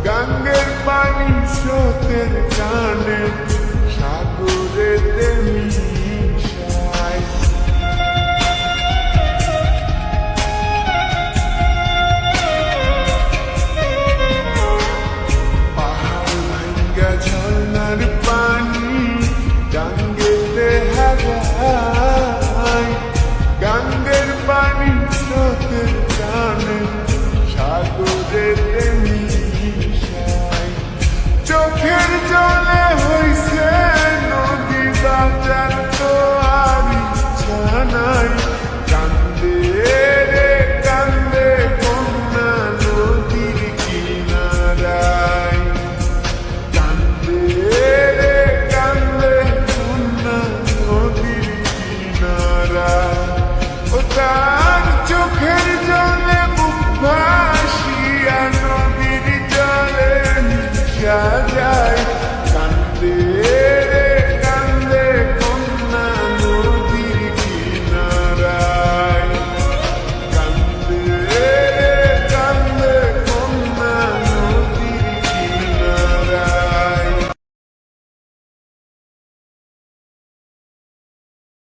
গাঙ্গের পানি স্রোতের টানে সাগরেতে মিশায়। পাহাড় ভাঙ্গা ঝর্ণার পানি গাঙ্গেতে হারায়। গাঙ্গের পানি স্রোতের টানে সাগরেতে মিশায়। চোখের জলে হইছে নদী বাঁচার তো আর ইচ্ছা নাই। কান্দে রে কান্দে কন্যা নদীর কিনারায়। কান্দে রে কান্দে কন্যা নদীর কিনারায়। ও তার চোখের জলে বুক ভাসিয়া নদীর জলে মিশা যায়। কান্দে